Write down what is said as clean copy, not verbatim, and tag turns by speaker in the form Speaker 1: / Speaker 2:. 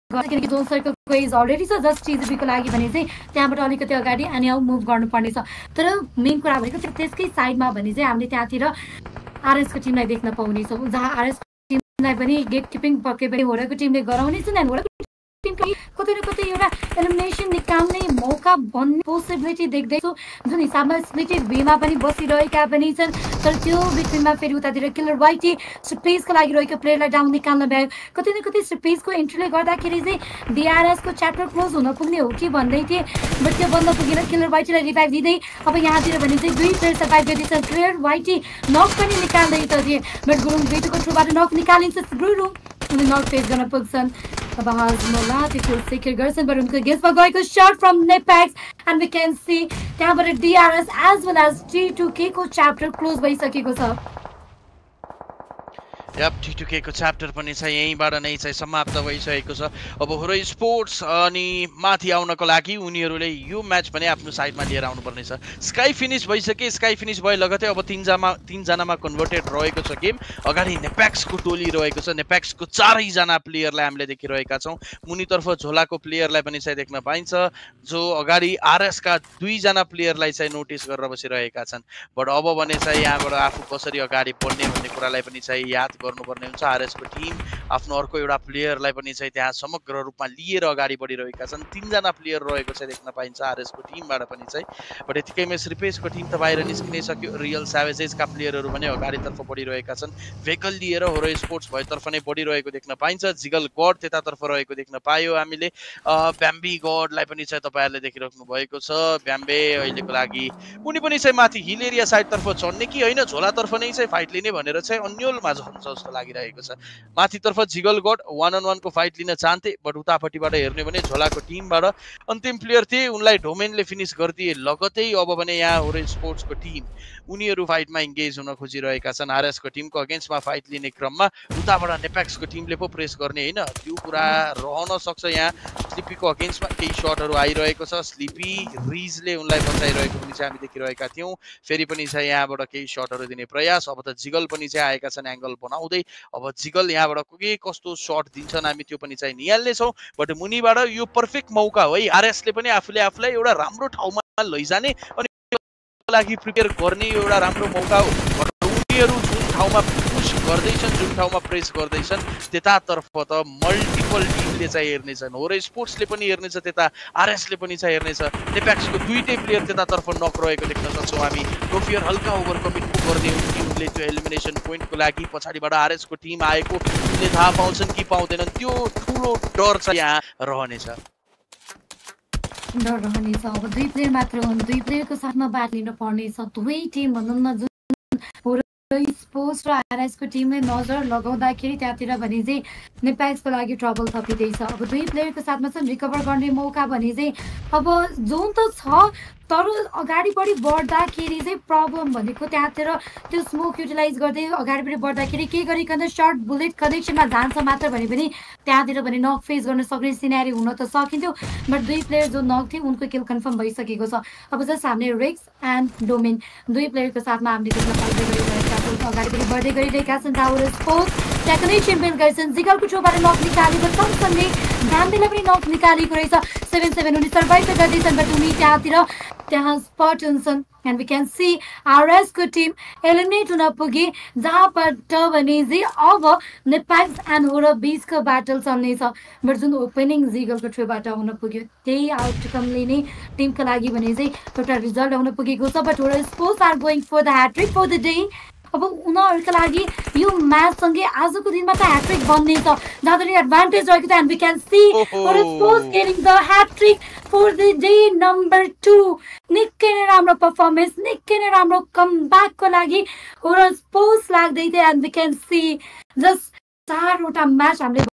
Speaker 1: किनकि John सर्कलको as already छ just टिजिबीको लागि भने चाहिँ त्यहाँबाट अलिकति अगाडि अनि मुभ गर्नुपर्ने छ। तर मेन कुरा भनेको त्यसकै साइडमा भने चाहिँ हामीले त्यहाँतिर आरएसको टिमलाई देख्न पाउनेछौँ, जहाँ आरएसको टिमलाई पनि गेट किपिङ पक्कै पनि होराको टिमले गराउनेछन् एन्ड होराको टिमको कतै न कतै एउटा एलिमिनेसन निकाल्ने मौका भन्ने पोसिबिलिटी देख्दैछु, जुन हिसाबमा स्प्लिटेड वेमा पनि बसिरहेका पनि छन्। तर त्यो बिचमा फेरि उतातिर किलर वाइटी स्पेसको लागि रहेको प्लेयरलाई डाउन निकाल्न भ्यायो। कतै न कतै स्पेसको एन्ट्रीले गर्दाखेरि चाहिँ डिआरएसको च्याप्टर क्लोज हुन पुग्ने हो कि भन्दै थिएँ, बट त्यो बन्द पुगेन। किलर वाइटीलाई रिभाइभ दिँदै अब यहाँतिर भने चाहिँ 2 प्लेयर सर्भाइभ गर्दैछन्। किलर वाइटी नक पनि निकाल्दै त थिए, बट गुरुङ बेटुको थ्रुबाट नक निकालिन्छ। गुरुङ उनी नक फेस गर्न पुग्छन्। अब हाजमोला त्यो सेक्युर गर्छन्, बट उनको गेसमा गएको शट फ्रम नेपेक्स एन्ड वी क्यान सी त्यहाँबाट DRS as well as T2K को च्याप्टर क्लोज भइसकेको छ।
Speaker 2: T2K को च्याप्टर पनि चाहिँ यहीँबाट नै चाहिँ समाप्त भइसकेको छ। अब होरो स्पोर्ट्स अनि माथि आउनको लागि उनीहरूले यो म्याच पनि आफ्नो साइडमा लिएर आउनुपर्ने छ। स्काई फिनिस भइसके, स्काई फिनिस भए लगतै अब तीनजनामा कन्भर्टेड रहेको छ गेम। अगाडि नेपेक्सको टोली रहेको छ, नेपेक्सको 4जना प्लेयरलाई हामीले देखिरहेका छौँ। मुनितर्फ झोलाको प्लेयरलाई पनि चाहिँ देख्न पाइन्छ, जो अगाडि आरएसका 2जना प्लेयरलाई चाहिँ नोटिस गरेर बसिरहेका छन्। बट अब भने चाहिँ यहाँबाट आफू कसरी अगाडि बढ्ने भन्ने कुरालाई पनि चाहिँ याद गर्नुपर्ने हुन्छ। आरएसको टिम आफ्नो अर्को एउटा प्लेयरलाई पनि चाहिँ त्यहाँ समग्र रूपमा लिएर अगाडि बढिरहेका छन्। 3जना प्लेयर रहेको चाहिँ देख्न पाइन्छ आरएसको टिमबाट पनि चाहिँ। बट यतिकैमा श्रीपेशको टिम त बाहिर निस्किनै सक्यो। रियल स्यावेजेसका प्लेयरहरू पनि अगाडितर्फ बढिरहेका छन्। भेकल लिएर होरो स्पोर्ट्स भएतर्फ नै बढिरहेको देख्न पाइन्छ। जिगल गड त्यतातर्फ रहेको देख्न पायो हामीले। ब्याम्बी गडलाई पनि चाहिँ तपाईँहरूले देखिराख्नु भएको छ। ब्याम्बे अहिलेको लागि उनी पनि चाहिँ माथि हिल एरिया साइडतर्फ चढ्ने कि होइन झोलातर्फ नै चाहिँ फाइट लिने भनेर चाहिँ अन्यलमा झन्छ जस्तो लागिरहेको छ। माथितर्फ जिगल गड 1-on-1 को फाइट लिन चाहन्थे, बट उतापट्टिबाट हेर्ने भने झोलाको टिमबाट अन्तिम प्लेयर थिए, उनलाई डोमेनले फिनिस गरिदिए लगतै। अब भने यहाँ होरो स्पोर्ट्सको टिम उनीहरू फाइटमा इन्गेज हुन खोजिरहेका छन्। आरएसको टिमको अगेन्स्टमा फाइट लिने क्रममा उताबाट नेपेक्सको टिमले पो प्रेस गर्ने होइन, त्यो कुरा रहन सक्छ। यहाँ स्लिपीको अगेन्स्टमा केही सटहरू आइरहेको छ। स्लिपी रिजले उनलाई बचाइरहेको पनि चाहिँ हामी देखिरहेका थियौँ। फेरि पनि चाहिँ यहाँबाट केही सटहरू दिने प्रयास। अब त जिगल पनि चाहिँ आएका छन् एङ्गल बनाउँदै। अब जिगल यहाँबाट के कस्तो सट दिन्छन् हामी त्यो पनि चाहिँ निहाल्नेछौँ। बट मुनिबाट यो पर्फेक्ट मौका हो है, आरएसले पनि आफूलाई एउटा राम्रो ठाउँमा लैजाने अनि लागि प्रिपेयर गर्ने एउटा राम्रो मौका हो। उनीहरू जुन ठाउँमा पुश गर्दैछन्, जुन ठाउँमा प्रेस गर्दैछन्, त्यतातर्फ त मल्टिपल टिमले चाहिँ हेर्नेछन्। होरो स्पोर्ट्सले पनि हेर्नेछ, त्यता आरएसले पनि चाहिँ हेर्नेछ। नेपेक्सको 2टै प्लेयर त्यतातर्फ नक रहेको देख्न सक्छौँ हामी। प्रोफियर हल्का ओभर कमिट गर्दै उनले त्यो एलिमिनेसन पोइन्टको लागि पछाडिबाट आरएसको टिम आएको उनले थाहा पाउँछन् कि पाउँदैनन्, त्यो ठुलो डर चाहिँ यहाँ रहनेछ।
Speaker 1: डर रहनेछ। अब 2 प्लेयर मात्र हुन्, 2 प्लेयरको साथमा ब्याट लिनु पर्नेछ। दुवै टिम भनौँ न, जुन स्पोर्ट्स र आरएसको टिमले नजर लगाउँदाखेरि त्यहाँतिर भने चाहिँ नेपेक्सको लागि ट्रबल थपिँदैछ। अब 2 प्लेयरको साथमा चाहिँ रिकभर गर्ने मौका भने चाहिँ अब जोन त छ, तर अगाडिपट्टि बढ्दाखेरि चाहिँ प्रब्लम भनेको त्यहाँतिर त्यो स्मोक युटिलाइज गर्दै अगाडिपट्टि बढ्दाखेरि के गरिकन सर्ट बुलेट कनेक्सनमा जान्छ मात्र भने पनि त्यहाँतिर भने नक फेस गर्न सक्ने सिनेरी हुन त सकिन्थ्यो। बट 2 प्लेयर जो नक थिए उनको किल कन्फर्म भइसकेको छ। अब जस्ट हामीले रिक्स एन्ड डोमेन 2 प्लेयरको साथमा हामीले देख्न पाउँदै गरिरहेका छौँ। अगाडिपट्टि बढ्दै गरिरहेका छन्। टावर स्पोर्ट्स त्यहाँ कनेक्सन बिल्ड गर्छन्। जिगलको छेउबाट नक निकालेको सँगसँगै ब्याम्बेलाई पनि नक निकालेको रहेछ। 7-7 उनी सर्भाइभ गर्दैछन्, बट उनी त्यहाँ स्पट हुन्छन्। एन्ड वी क्यान सी आरएसको टिम एलिमिनेट हुन पुगे, जहाँबाट भने चाहिँ अब नेपेक्स एन्ड होरो बिचको ब्याटल चल्नेछ। बट जुन ओपनिङ जिगलको थ्रुबाट आउन पुग्यो त्यही आउटकमले नै टिमको लागि भने चाहिँ एउटा रिजल्ट आउन पुगेको छ। But Hero sports are going for the hat-trick for the day. अब उनीहरूका लागि यो म्याचसँगै आजको दिनमा त ह्याट्रिक बन्ने छ, जहाँदेखि एडभान्टेज रहेको छ। And we can see Hero sports getting the hat-trick for the day number 2। निकै नै राम्रो पर्फर्मेन्स, निकै नै राम्रो कमब्याकको लागि होरो स्पोर्ट्स लाग्दै थियो। And we can see just 4वटा म्याच हामीले